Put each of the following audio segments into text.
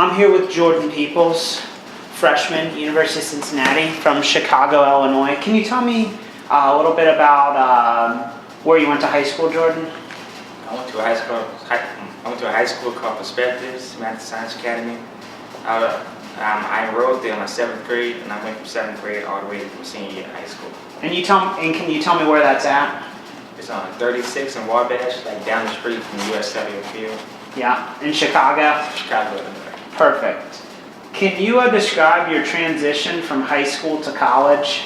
I'm here with Jordan Peoples, freshman, University of Cincinnati, from Chicago, Illinois. Can you tell me a little bit about where you went to high school, Jordan? I went to a high school called Perspectives Math Science Academy. I enrolled there in my 7th grade, and I went from 7th grade all the way to senior year of high school. And can you tell me where that's at? It's on 36 in Wabash, like down the street from the U.S. Cellular Field. Yeah, in Chicago? Chicago, Illinois. Perfect. Can you describe your transition from high school to college?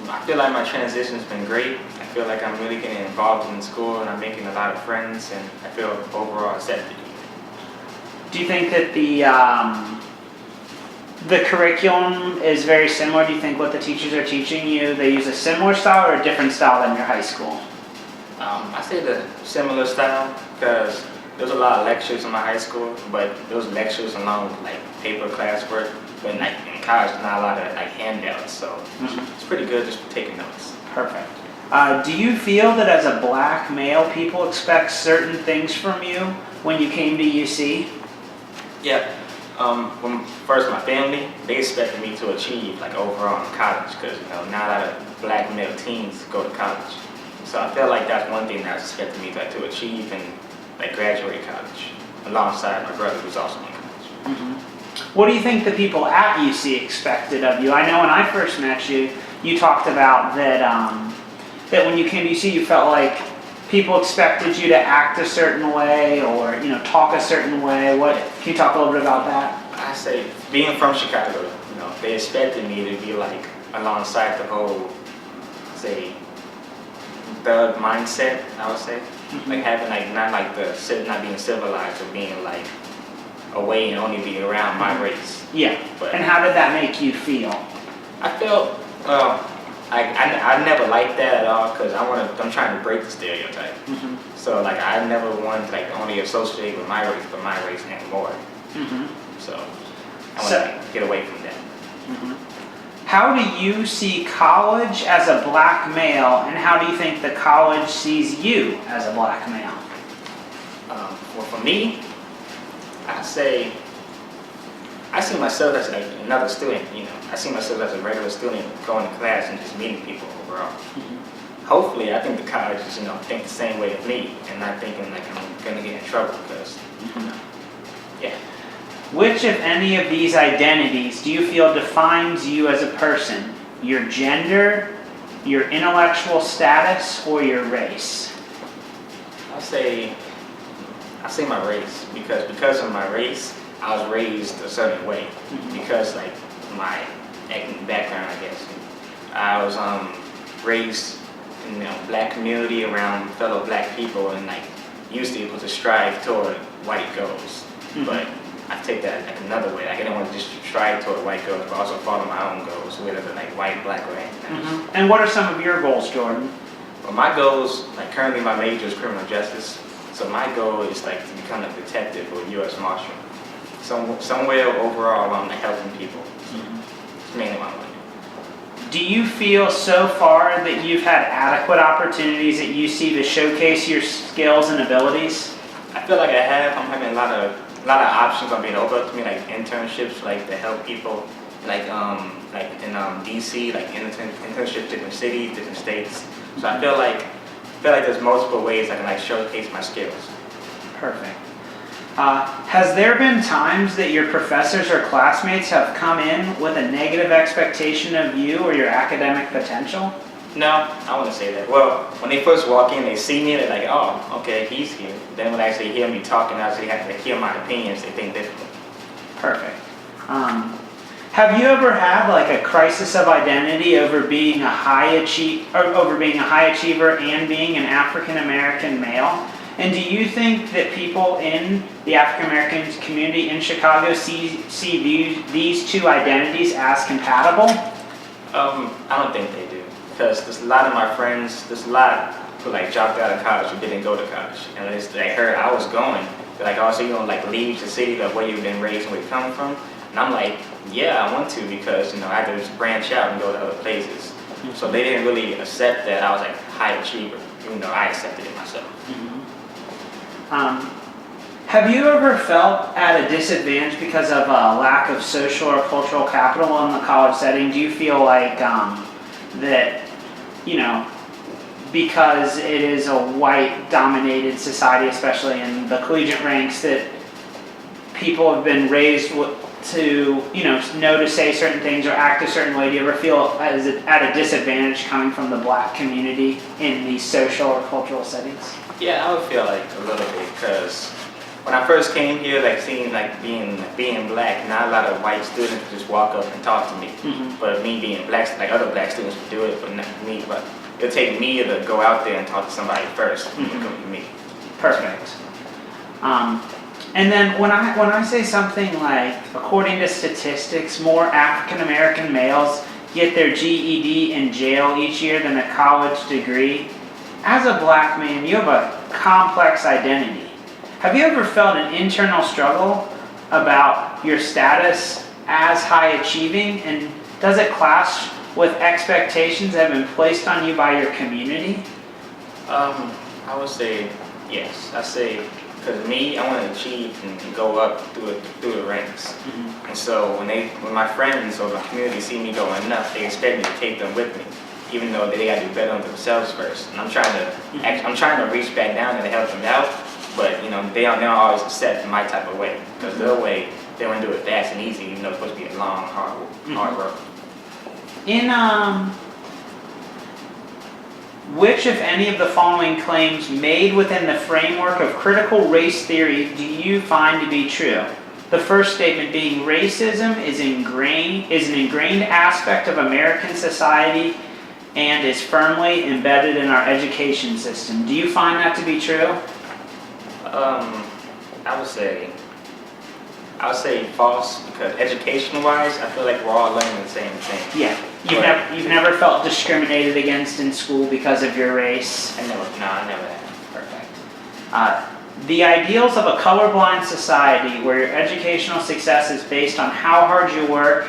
I feel like my transition's been great. I feel like I'm really getting involved in school, and I'm making a lot of friends, and I feel overall accepted. Do you think that the curriculum is very similar? Do you think what the teachers are teaching you, they use a similar style or a different style than your high school? I say the similar style because there's a lot of lectures in my high school, but those lectures along with like paper classwork. But in college, there's not a lot of like handouts, so it's pretty good just for taking notes. Perfect. Do you feel that as a black male, people expect certain things from you when you came to UC? Yeah. First, my family, they expected me to achieve like overall in college because not a lot of black male teens go to college. So I felt like that's one thing that was expected me to achieve and like graduate college alongside my brother who's also in college. What do you think the people at UC expected of you? I know when I first met you, you talked about that that when you came to UC, you felt like people expected you to act a certain way or talk a certain way. Can you talk a little bit about that? I say being from Chicago, they expected me to be like alongside the whole, say, thug mindset. I would say, like having like not being civilized or being like away and only being around my race. Yeah. But and how did that make you feel? I felt I never liked that at all because I'm trying to break the stereotype. So like I never wanted to like only associate with my race, but my race and more. So I want to get away from that. How do you see college as a black male, and how do you think the college sees you as a black male? Well, for me, I see myself as like another student. I see myself as a regular student going to class and just meeting people overall. Hopefully, I think the college is think the same way as me, and not thinking like I'm gonna get in trouble because yeah. Which, if any of these identities, do you feel defines you as a person? Your gender, your intellectual status, or your race? I say my race because of my race, I was raised a certain way. Because like my ethnic background, I guess, I was raised in black community around fellow black people and like used to be able to strive toward white goals. But I take that like another way. Like I didn't want to just strive toward white goals, but also follow my own goals, whether they're like white, black, or anything else. And what are some of your goals, Jordan? Well, my goals, like currently my major is criminal justice. So my goal is like to become a detective or U.S. Marshal. Somewhere overall I'm like helping people. It's mainly my money. Do you feel so far that you've had adequate opportunities at UC to showcase your skills and abilities? I feel like I have. I'm having a lot of options are being opened up to me, like internships, like to help people, like in DC, like internships, different cities, different states. So I feel like there's multiple ways I can like showcase my skills. Perfect. Has there been times that your professors or classmates have come in with a negative expectation of you or your academic potential? No, I wouldn't say that. Well, when they first walk in, they see me, they're like, oh, okay, he's here. Then when they actually hear me talking, actually have to hear my opinions, they think differently. Perfect. Have you ever had like a crisis of identity over being a high achiever and being an African American male? And do you think that people in the African American community in Chicago see these two identities as compatible? I don't think they do. Because there's a lot of my friends, there's a lot who like dropped out of college who didn't go to college. And they heard I was going, they're like, oh, so you don't like leave the city of where you've been raised and where you're coming from? And I'm like, yeah, I want to because I had to just branch out and go to other places. So they didn't really accept that I was like a high achiever, even though I accepted it myself. Have you ever felt at a disadvantage because of a lack of social or cultural capital in the college setting? Do you feel like that, you know, because it is a white-dominated society, especially in the collegiate ranks, that people have been raised to, you know to say certain things or act a certain way? Do you ever feel as at a disadvantage coming from the black community in these social or cultural settings? Yeah, I would feel like a little bit because when I first came here, like seeing like being black, not a lot of white students would just walk up and talk to me. But me being black, like other black students would do it, but not me. But it would take me to go out there and talk to somebody first and come to me. Perfect. And then when I say something like, according to statistics, more African American males get their GED in jail each year than a college degree, as a black man, you have a complex identity. Have you ever felt an internal struggle about your status as high achieving, and does it clash with expectations that have been placed on you by your community? I would say yes. I say because me, I want to achieve and go up through the ranks. And so when my friends or the community see me going up, they expect me to take them with me, even though they got to do better on themselves first. And I'm trying to reach back down and help them out. But you know, they don't always accept my type of way, because their way, they want to do it fast and easy, even though it's supposed to be a long, hard work. In which, if any, of the following claims made within the framework of critical race theory do you find to be true? The first statement being racism is an ingrained aspect of American society and is firmly embedded in our education system. Do you find that to be true? I would say false, because education-wise, I feel like we're all learning the same thing. Yeah. You've never felt discriminated against in school because of your race? I never have. Perfect. The ideals of a colorblind society where your educational success is based on how hard you work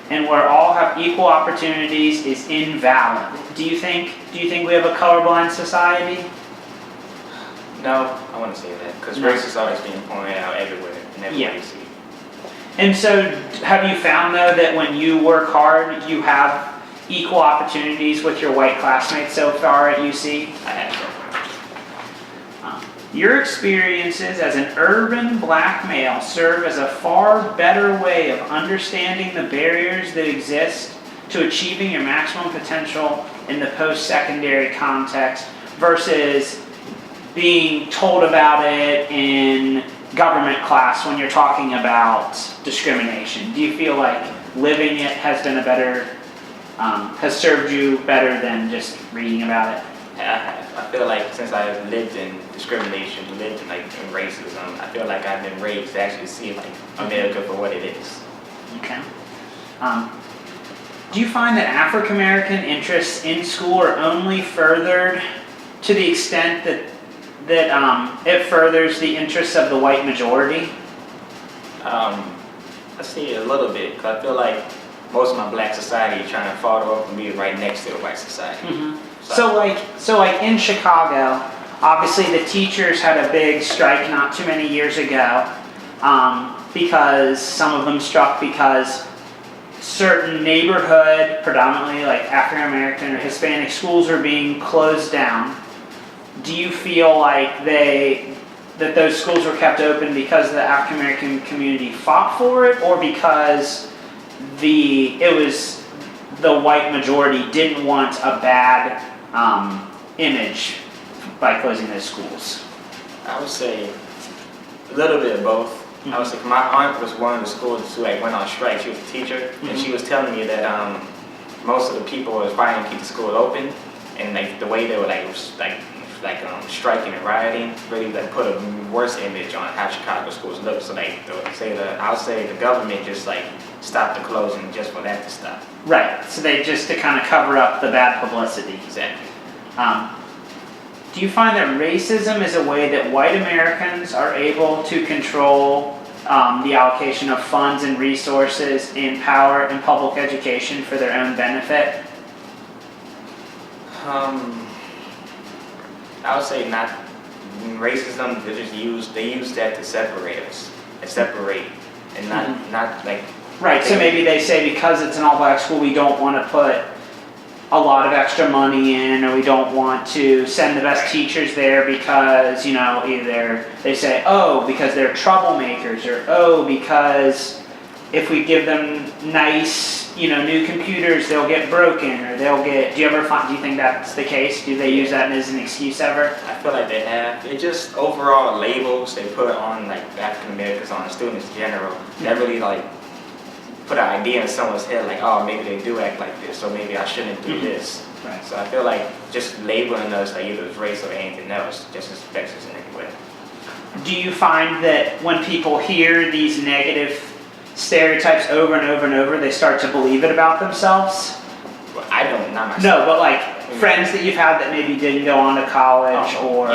and where all have equal opportunities is invalid. Do you think we have a colorblind society? No, I wouldn't say that, because race is always being pointed out everywhere and everywhere you see. And so, have you found though that when you work hard, you have equal opportunities with your white classmates so far at UC? I have so far. Your experiences as an urban black male serve as a far better way of understanding the barriers that exist to achieving your maximum potential in the post-secondary context versus being told about it in government class when you're talking about discrimination. Do you feel like living it has been has served you better than just reading about it? Yeah, I have. I feel like since I've lived in discrimination, lived in racism, I feel like I've been raised to actually see America for what it is. Okay. Do you find that African American interests in school are only furthered to the extent that it furthers the interests of the white majority? I see it a little bit, because I feel like most of my black society is trying to follow up and be right next to the white society. So like in Chicago, obviously the teachers had a big strike not too many years ago, because some of them struck because certain neighborhood, predominantly like African American or Hispanic schools, were being closed down. Do you feel like that those schools were kept open because the African American community fought for it, or because the white majority didn't want a bad image by closing those schools? I would say a little bit of both. I would say my aunt was one of the schools who went on strike. She was a teacher, and she was telling me that most of the people were fighting to keep the school open, and the way they were striking and rioting really put a worse image on how Chicago schools look. So I'll say the government just stopped the closing just for that to stop. Right. So they just to kind of cover up the bad publicity. Exactly. Do you find that racism is a way that white Americans are able to control the allocation of funds and resources in power and public education for their own benefit? I would say not racism, they use that to separate us, and not like. Right, so maybe they say because it's an all-black school, we don't want to put a lot of extra money in, or we don't want to send the best teachers there because, you know, either they say, oh, because they're troublemakers, or oh, because if we give them nice, you know, new computers, they'll get broken, or they'll get, do you think that's the case? Do they use that as an excuse ever? I feel like they have. It's just overall labels they put on like African Americans, on students in general, that really like put an idea in someone's head like, oh, maybe they do act like this, or maybe I shouldn't do this. Right. So I feel like just labeling us like either as race or anything else just affects us in any way. Do you find that when people hear these negative stereotypes over and over and over, they start to believe it about themselves? Well, I don't, not myself. No, but like friends that you've had that maybe didn't go on to college, or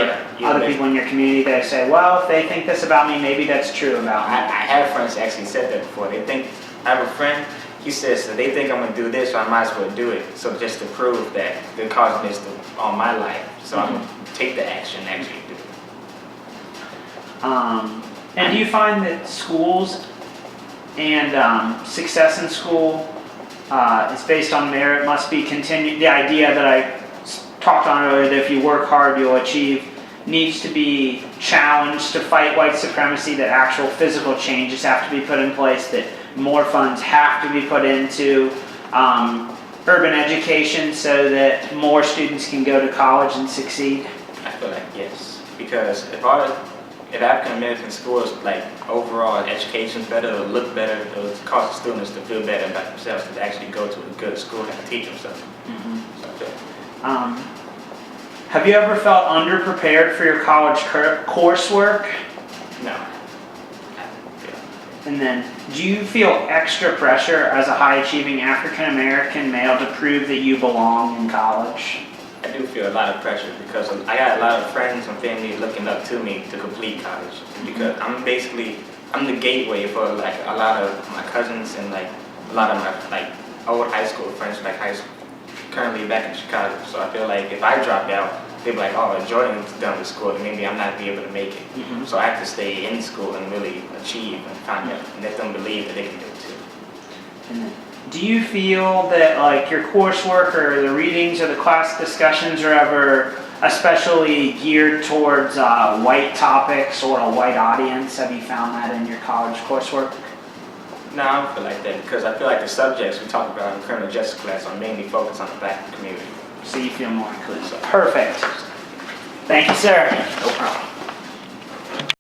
other people in your community that say, well, if they think this about me, maybe that's true about me. I have friends that actually said that before. I have a friend, he says that they think I'm going to do this, so I might as well do it. So just to prove that they're causing this on my life. So I'm going to take the action and actually do it. And do you find that schools and success in school is based on merit, must be continued? The idea that I talked on earlier, that if you work hard, you'll achieve, needs to be challenged to fight white supremacy, that actual physical changes have to be put in place, that more funds have to be put into urban education so that more students can go to college and succeed? I feel like yes, because if African American schools, like overall education's better, it'll look better, it'll cause the students to feel better about themselves, to actually go to a good school and teach them something. So, have you ever felt underprepared for your college coursework? no. And then, do you feel extra pressure as a high-achieving African-American male to prove that you belong in college? I do feel a lot of pressure because I got a lot of friends and family looking up to me to complete college, because I'm the gateway for like a lot of my cousins and like a lot of my like old high school friends, like currently back in Chicago. So I feel like if I dropped out, they'd be like, oh, Jordan's done with school, and maybe I'm not be able to make it. So I have to stay in school and really achieve and find out, and let them believe that they can do it too. And then, do you feel that like your coursework or the readings or the class discussions are ever especially geared towards white topics or a white audience? Have you found that in your college coursework? No, I don't feel like that, because I feel like the subjects we talk about in criminal justice class are mainly focused on the black community. So you feel more inclusive. Perfect. Thank you, sir. No problem.